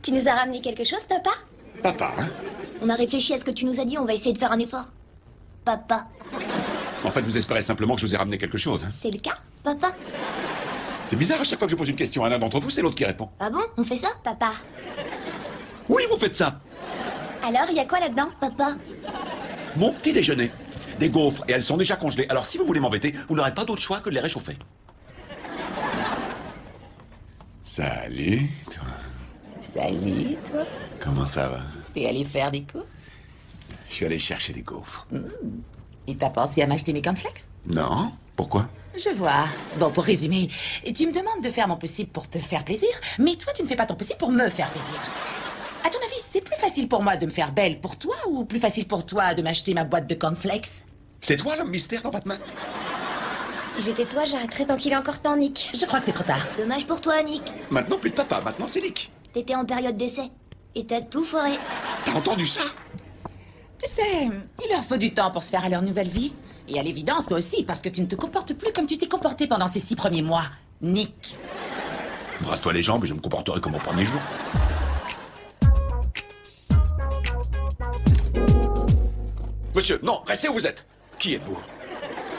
Tu nous as ramené quelque chose, papa? Papa, hein? On a réfléchi à ce que tu nous as dit, on va essayer de faire un effort. Papa. En fait, vous espérez simplement que je vous ai ramené quelque chose, hein? C'est le cas, papa? C'est bizarre, à chaque fois que je pose une question à l'un d'entre vous, c'est l'autre qui répond. Ah bon? On fait ça, papa? Oui, vous faites ça! Alors, il y a quoi là-dedans, papa? Mon petit déjeuner. Des gaufres, et elles sont déjà congelées. Alors si vous voulez m'embêter, vous n'aurez pas d'autre choix que de les réchauffer. Salut, toi. Salut, toi. Comment ça va? T'es allé faire des courses? Je suis allé chercher des gaufres. Et t'as pensé à m'acheter mes cornflakes? Non? Pourquoi? Je vois. Bon, pour résumer, tu me demandes de faire mon possible pour te faire plaisir, mais toi, tu ne fais pas ton possible pour me faire plaisir. À ton avis, c'est plus facile pour moi de me faire belle pour toi ou plus facile pour toi de m'acheter ma boîte de cornflakes? C'est toi l'homme mystère dans Batman? Si j'étais toi, j'arrêterais tant qu'il est encore temps, Nick. Je crois que c'est trop tard. Dommage pour toi, Nick. Maintenant plus de papa, maintenant c'est Nick. T'étais en période d'essai. Et t'as tout foiré. T'as entendu ça? Tu sais, il leur faut du temps pour se faire à leur nouvelle vie. Et à l'évidence, toi aussi, parce que tu ne te comportes plus comme tu t'es comporté pendant ces 6 premiers mois. Nick. Brasse-toi les jambes et je me comporterai comme au premier jour. Monsieur, non, restez où vous êtes. Qui êtes-vous?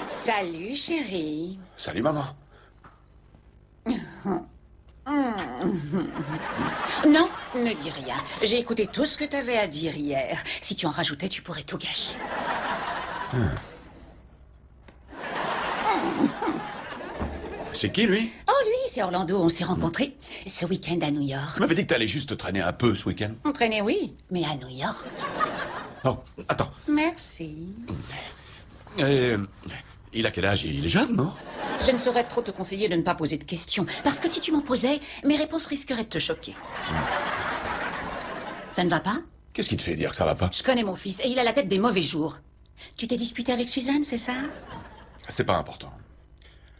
Salut, chérie. Salut, maman. Non, ne dis rien. J'ai écouté tout ce que t'avais à dire hier. Si tu en rajoutais, tu pourrais tout gâcher. C'est qui, lui? Oh, lui, c'est Orlando. On s'est rencontrés ce week-end à New York. Tu m'avais dit que t'allais juste traîner un peu ce week-end. On traînait, oui, mais à New York. Oh, attends. Merci. Il a quel âge? Il est jeune, non? Je ne saurais trop te conseiller de ne pas poser de questions, parce que si tu m'en posais, mes réponses risqueraient de te choquer. Ça ne va pas? Qu'est-ce qui te fait dire que ça va pas? Je connais mon fils, et il a la tête des mauvais jours. Tu t'es disputé avec Suzanne, c'est ça? C'est pas important.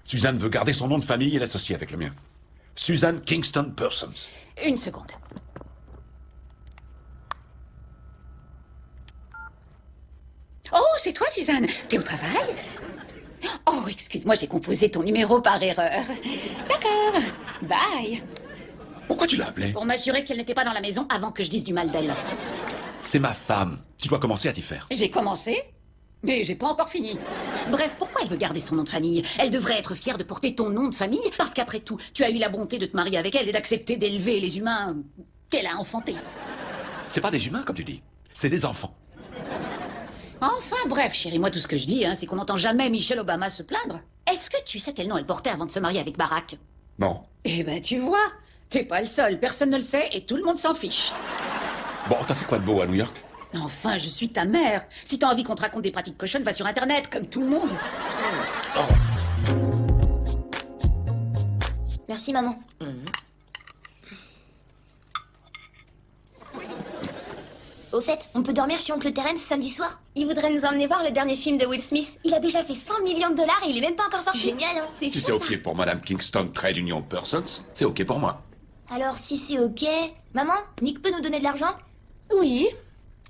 Suzanne veut garder son nom de famille et l'associer avec le mien. Suzanne Kingston Persons. Une seconde. Oh, c'est toi, Suzanne. T'es au travail? Oh, excuse-moi, j'ai composé ton numéro par erreur. D'accord. Bye. Pourquoi tu l'as appelée? Pour m'assurer qu'elle n'était pas dans la maison avant que je dise du mal d'elle. C'est ma femme. Tu dois commencer à t'y faire. J'ai commencé, mais j'ai pas encore fini. Bref, pourquoi elle veut garder son nom de famille? Elle devrait être fière de porter ton nom de famille, parce qu'après tout, tu as eu la bonté de te marier avec elle et d'accepter d'élever les humains qu'elle a enfantés. C'est pas des humains, comme tu dis. C'est des enfants. Enfin, bref, chérie, moi, tout ce que je dis, c'est qu'on n'entend jamais Michelle Obama se plaindre. Est-ce que tu sais quel nom elle portait avant de se marier avec Barack? Non. Eh ben, tu vois, t'es pas le seul, personne ne le sait et tout le monde s'en fiche. Bon, t'as fait quoi de beau à New York? Enfin, je suis ta mère. Si t'as envie qu'on te raconte des pratiques cochonnes, va sur Internet, comme tout le monde. Oh. Merci, maman. Au fait, on peut dormir chez Oncle Terence samedi soir? Il voudrait nous emmener voir le dernier film de Will Smith. Il a déjà fait 100 millions de dollars et il est même pas encore sorti. Génial, hein? C'est Si fou, c'est ça. OK pour Madame Kingston Trade Union Persons, c'est OK pour moi. Alors, si c'est OK... Maman, Nick peut nous donner de l'argent? Oui,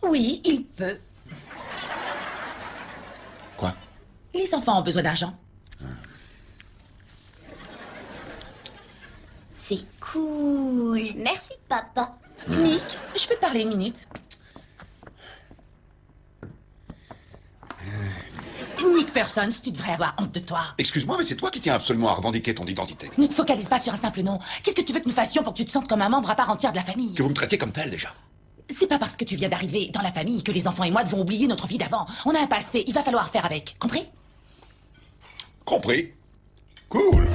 oui, il peut. Quoi? Les enfants ont besoin d'argent. C'est cool. Merci, papa. Nick, je peux te parler une minute? Nick Persons, tu devrais avoir honte de toi. Excuse-moi, mais c'est toi qui tiens absolument à revendiquer ton identité. Ne te focalise pas sur un simple nom. Qu'est-ce que tu veux que nous fassions pour que tu te sentes comme un membre à part entière de la famille? Que vous me traitiez comme tel, déjà. C'est pas parce que tu viens d'arriver dans la famille que les enfants et moi devons oublier notre vie d'avant. On a un passé, il va falloir faire avec. Compris? Compris. Cool.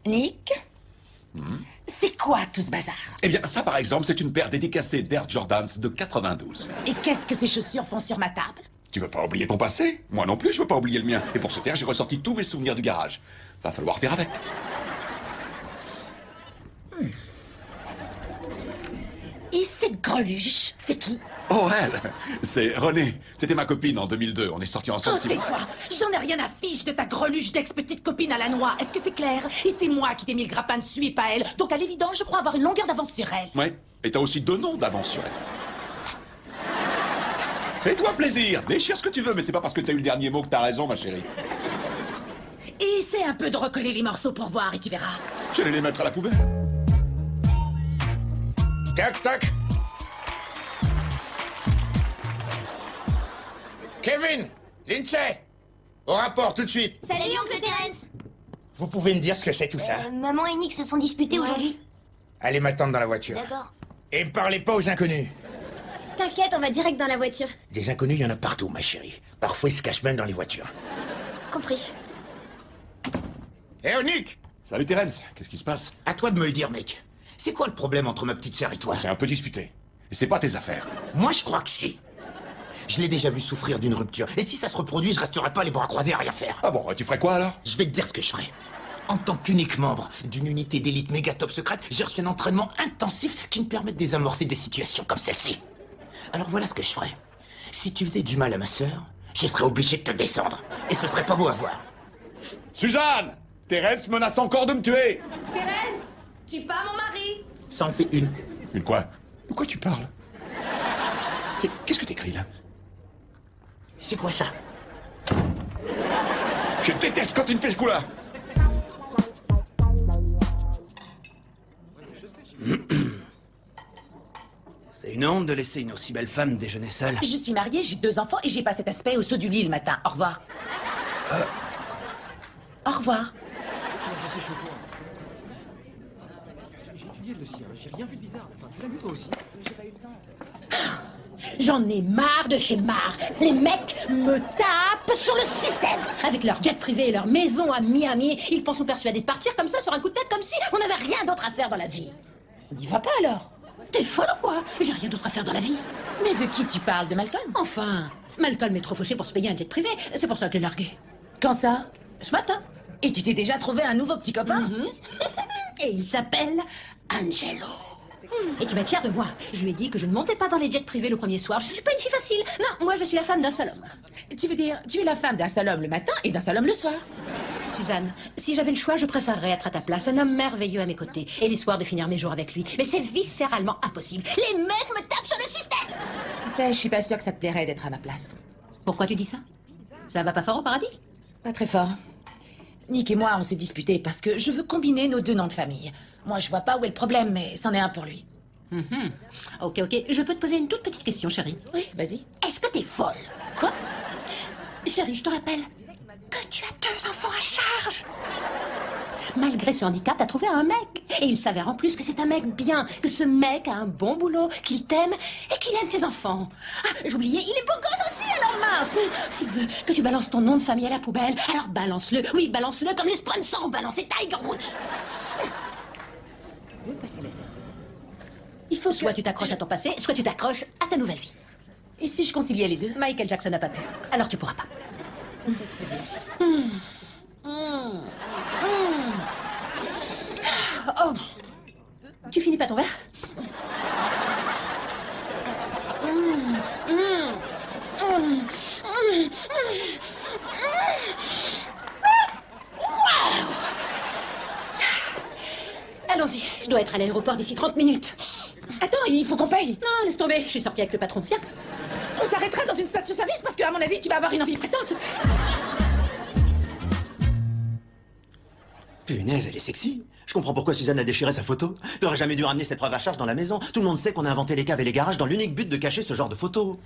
Nick? C'est quoi tout ce bazar? Eh bien, ça, par exemple, c'est une paire dédicacée d'Air Jordans de 92. Et qu'est-ce que ces chaussures font sur ma table? Tu veux pas oublier ton passé? Moi non plus, je veux pas oublier le mien. Et pour ce faire, j'ai ressorti tous mes souvenirs du garage. Va falloir faire avec. Et cette greluche, c'est qui? Oh, elle! C'est Renée. C'était ma copine en 2002. On est sortis ensemble Oh, 6 mois. tais-toi! J'en ai rien à fiche de ta greluche d'ex-petite copine à la noix. Est-ce que c'est clair? Et c'est moi qui t'ai mis le grappin dessus et pas elle. Donc à l'évidence, je crois avoir une longueur d'avance sur elle. Ouais. Et t'as aussi 2 noms d'avance sur elle. Fais-toi plaisir, déchire ce que tu veux, mais c'est pas parce que t'as eu le dernier mot que t'as raison, ma chérie. Essaie un peu de recoller les morceaux pour voir et tu verras. J'allais les mettre à la poubelle. Toc, toc. Kevin, Lindsay, au rapport tout de suite. Salut, oncle Terence. Vous pouvez me dire ce que c'est tout ça? Maman et Nick se sont disputés aujourd'hui. Allez m'attendre dans la voiture. D'accord. Et me parlez pas aux inconnus. T'inquiète, on va direct dans la voiture. Des inconnus, il y en a partout, ma chérie. Parfois, ils se cachent même dans les voitures. Compris. Eh, oh, Nick! Salut Terence, qu'est-ce qui se passe? À toi de me le dire, mec. C'est quoi le problème entre ma petite sœur et toi? C'est un peu disputé. Et c'est pas tes affaires. Moi, je crois que si. Je l'ai déjà vu souffrir d'une rupture. Et si ça se reproduit, je resterai pas les bras croisés à rien faire. Ah bon, tu ferais quoi alors? Je vais te dire ce que je ferai. En tant qu'unique membre d'une unité d'élite méga top secrète, j'ai reçu un entraînement intensif qui me permet de désamorcer des situations comme celle-ci. Alors voilà ce que je ferai. Si tu faisais du mal à ma sœur, je serais obligé de te descendre. Et ce serait pas beau à voir. Suzanne! Terence menace encore de me tuer! Thérèse, tu pas mon mari? Ça en fait une. Une quoi? De quoi tu parles? Qu'est-ce que t'écris là? C'est quoi ça? Je déteste quand tu me fais ce coup-là! C'est une honte de laisser une aussi belle femme déjeuner seule. Je suis mariée, j'ai 2 enfants et j'ai pas cet aspect au saut du lit le matin. Au revoir. Au revoir. J'en ai marre de chez marre. Les mecs me tapent sur le système. Avec leur jet privé et leur maison à Miami, ils pensent nous persuader de partir comme ça sur un coup de tête, comme si on n'avait rien d'autre à faire dans la vie. N'y va pas alors. T'es folle ou quoi? J'ai rien d'autre à faire dans la vie. Mais de qui tu parles? De Malcolm? Enfin, Malcolm est trop fauché pour se payer un jet privé. C'est pour ça qu'elle l'a largué. Quand ça? Ce matin. Et tu t'es déjà trouvé un nouveau petit copain? Et il s'appelle Angelo. Et tu vas être fière de moi. Je lui ai dit que je ne montais pas dans les jets privés le premier soir. Je suis pas une fille facile. Non, moi je suis la femme d'un seul homme. Tu veux dire, tu es la femme d'un seul homme le matin et d'un seul homme le soir? Suzanne, si j'avais le choix, je préférerais être à ta place, un homme merveilleux à mes côtés, et l'espoir de finir mes jours avec lui. Mais c'est viscéralement impossible. Les mecs me tapent sur le système. Tu sais, je suis pas sûre que ça te plairait d'être à ma place. Pourquoi tu dis ça? Ça va pas fort au paradis? Pas très fort. Nick et moi, on s'est disputés parce que je veux combiner nos 2 noms de famille. Moi, je vois pas où est le problème, mais c'en est un pour lui. Ok, ok. Je peux te poser une toute petite question, chérie? Oui, vas-y. Est-ce que t'es folle? Quoi? Chérie, je te rappelle que tu as 2 enfants à charge. Malgré ce handicap, t'as trouvé un mec. Et il s'avère en plus que c'est un mec bien, que ce mec a un bon boulot, qu'il t'aime et qu'il aime tes enfants. Ah, j'oubliais, il est beau gosse aussi, alors mince. S'il veut que tu balances ton nom de famille à la poubelle, alors balance-le. Oui, balance-le comme les sponsors ont balancé Tiger Woods. Il faut soit tu t'accroches à ton passé, soit tu t'accroches à ta nouvelle vie. Et si je conciliais les deux? Michael Jackson n'a pas pu. Alors tu pourras pas. Oh. Tu finis pas ton verre? Allons-y, je dois être à l'aéroport d'ici 30 minutes. Attends, il faut qu'on paye. Non, laisse tomber, je suis sortie avec le patron. Viens. On s'arrêtera dans une station-service parce qu'à mon avis, tu vas avoir une envie pressante. Punaise, elle est sexy. Je comprends pourquoi Suzanne a déchiré sa photo. T'aurais jamais dû ramener cette preuve à charge dans la maison. Tout le monde sait qu'on a inventé les caves et les garages dans l'unique but de cacher ce genre de photos.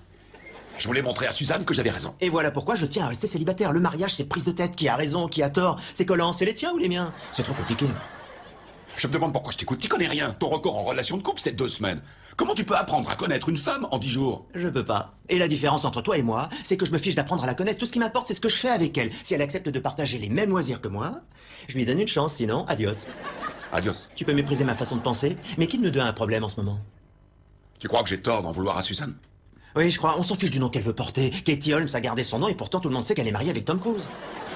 Je voulais montrer à Suzanne que j'avais raison. Et voilà pourquoi je tiens à rester célibataire. Le mariage, c'est prise de tête. Qui a raison, qui a tort? C'est collant, c'est les tiens ou les miens? C'est trop compliqué. Je me demande pourquoi je t'écoute. Tu connais rien. Ton record en relation de couple, c'est 2 semaines. Comment tu peux apprendre à connaître une femme en 10 jours? Je peux pas. Et la différence entre toi et moi, c'est que je me fiche d'apprendre à la connaître. Tout ce qui m'importe, c'est ce que je fais avec elle. Si elle accepte de partager les mêmes loisirs que moi, je lui donne une chance, sinon, adios. Adios. Tu peux mépriser ma façon de penser, mais qui de nous deux a un problème en ce moment? Tu crois que j'ai tort d'en vouloir à Suzanne? Oui, je crois. On s'en fiche du nom qu'elle veut porter. Katie Holmes a gardé son nom et pourtant tout le monde sait qu'elle est mariée avec Tom Cruise.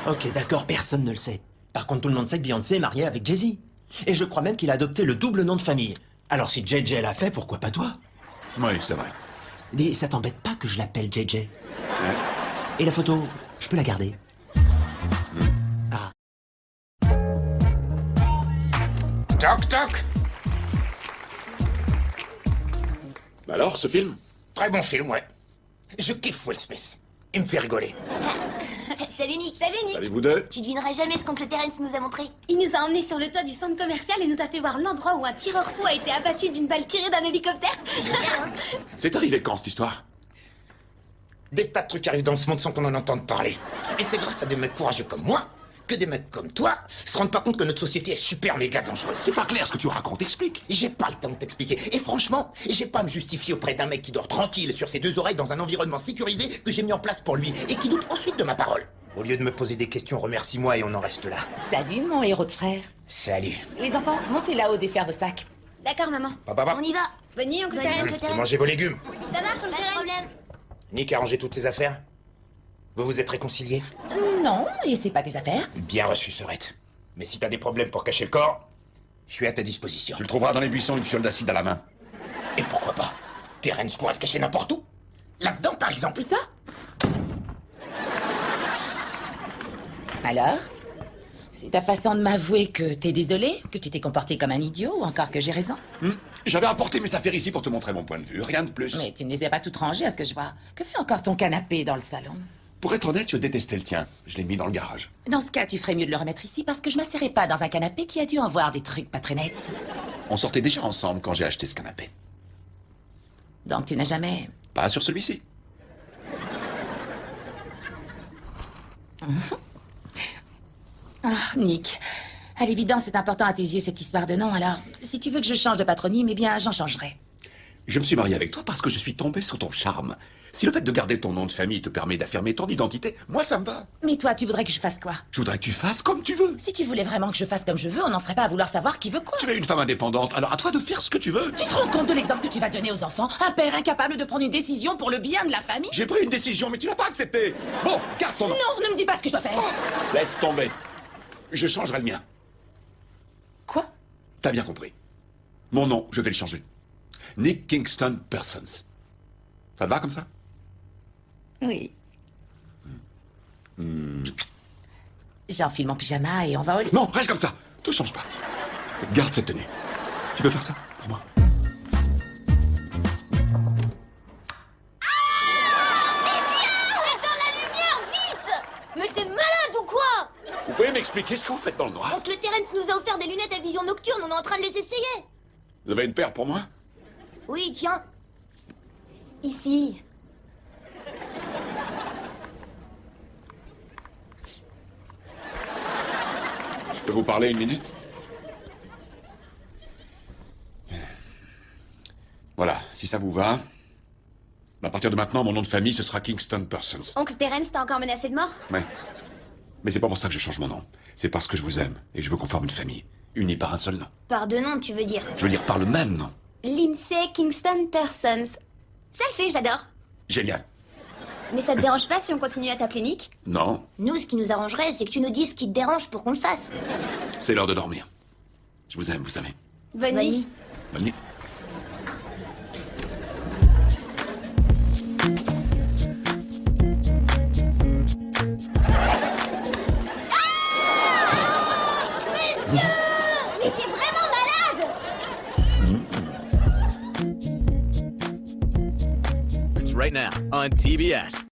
Ok, d'accord, personne ne le sait. Par contre, tout le monde sait que Beyoncé est mariée avec Jay-Z. Et je crois même qu'il a adopté le double nom de famille. Alors si JJ l'a fait, pourquoi pas toi? Oui, c'est vrai. Dis, ça t'embête pas que je l'appelle JJ? Et la photo, je peux la garder? Ah. Toc, toc. Bah alors, ce film? Très bon film, ouais. Je kiffe Will Smith. Il me fait rigoler. Salut Nick. Salut Nick. Allez, vous deux. Tu devinerais jamais ce qu'oncle Terence nous a montré. Il nous a emmenés sur le toit du centre commercial et nous a fait voir l'endroit où un tireur fou a été abattu d'une balle tirée d'un hélicoptère. C'est arrivé quand, cette histoire? Des tas de trucs arrivent dans ce monde sans qu'on en entende parler. Et c'est grâce à des mecs courageux comme moi que des mecs comme toi se rendent pas compte que notre société est super méga dangereuse. C'est pas clair ce que tu racontes, explique. J'ai pas le temps de t'expliquer. Et franchement, j'ai pas à me justifier auprès d'un mec qui dort tranquille sur ses deux oreilles dans un environnement sécurisé que j'ai mis en place pour lui et qui doute ensuite de ma parole. Au lieu de me poser des questions, remercie-moi et on en reste là. Salut, mon héros de frère. Salut. Les enfants, montez là-haut, défaire vos sacs. D'accord, maman. Papa. On y va. Bonne nuit, oncle Terence. Et mangez vos légumes. Ça marche, oncle Terence. Problème. Nick a rangé toutes ses affaires. Vous vous êtes réconciliés? Non, et c'est pas tes affaires. Bien reçu, Sorette. Mais si t'as des problèmes pour cacher le corps, je suis à ta disposition. Tu le trouveras dans les buissons, une fiole d'acide à la main. Et pourquoi pas? Terence pourrait se cacher n'importe où. Là-dedans, par exemple. Ça? Alors? C'est ta façon de m'avouer que t'es désolé, que tu t'es comporté comme un idiot, ou encore que j'ai raison? J'avais apporté mes affaires ici pour te montrer mon point de vue, rien de plus. Mais tu ne les as pas toutes rangées à ce que je vois. Que fait encore ton canapé dans le salon? Pour être honnête, je détestais le tien. Je l'ai mis dans le garage. Dans ce cas, tu ferais mieux de le remettre ici parce que je m'asserais pas dans un canapé qui a dû en voir des trucs pas très nets. On sortait déjà ensemble quand j'ai acheté ce canapé. Donc tu n'as jamais... Pas sur celui-ci. Ah, Nick, à l'évidence, c'est important à tes yeux cette histoire de nom, alors si tu veux que je change de patronyme, eh bien, j'en changerai. Je me suis marié avec toi parce que je suis tombé sous ton charme. Si le fait de garder ton nom de famille te permet d'affirmer ton identité, moi ça me va. Mais toi, tu voudrais que je fasse quoi? Je voudrais que tu fasses comme tu veux. Si tu voulais vraiment que je fasse comme je veux, on n'en serait pas à vouloir savoir qui veut quoi. Tu es une femme indépendante, alors à toi de faire ce que tu veux. Tu te rends compte de l'exemple que tu vas donner aux enfants? Un père incapable de prendre une décision pour le bien de la famille? J'ai pris une décision, mais tu l'as pas acceptée. Bon, garde ton nom. Non, ne me dis pas ce que je dois faire. Laisse tomber. Je changerai le mien. Quoi? T'as bien compris. Mon nom, je vais le changer. Nick Kingston Persons. Ça te va comme ça? Oui. J'enfile mon pyjama et on va au lit. Non, reste comme ça. Te change pas. Garde cette tenue. Tu peux faire ça pour moi? Éteins la lumière, vite! Mais t'es malade ou quoi? Vous pouvez m'expliquer ce que vous faites dans le noir? Oncle Terence nous a offert des lunettes à vision nocturne, on est en train de les essayer. Vous avez une paire pour moi? Oui, tiens. Ici. Je peux vous parler une minute? Voilà, si ça vous va. À partir de maintenant, mon nom de famille, ce sera Kingston Persons. Oncle Terence t'a encore menacé de mort? Ouais. Mais c'est pas pour ça que je change mon nom. C'est parce que je vous aime et je veux qu'on forme une famille, unie par un seul nom. Par deux noms, tu veux dire? Je veux dire par le même nom. Lindsay Kingston Persons. Ça le fait, j'adore. Génial. Mais ça te dérange pas si on continue à t'appeler Nick? Non, Nous, ce qui nous arrangerait, c'est que tu nous dises ce qui te dérange pour qu'on le fasse. c'est l'heure de dormir. Je vous aime, vous savez. Bonne nuit. Bonne nuit. Mais t'es vraiment malade! It's right now on TBS.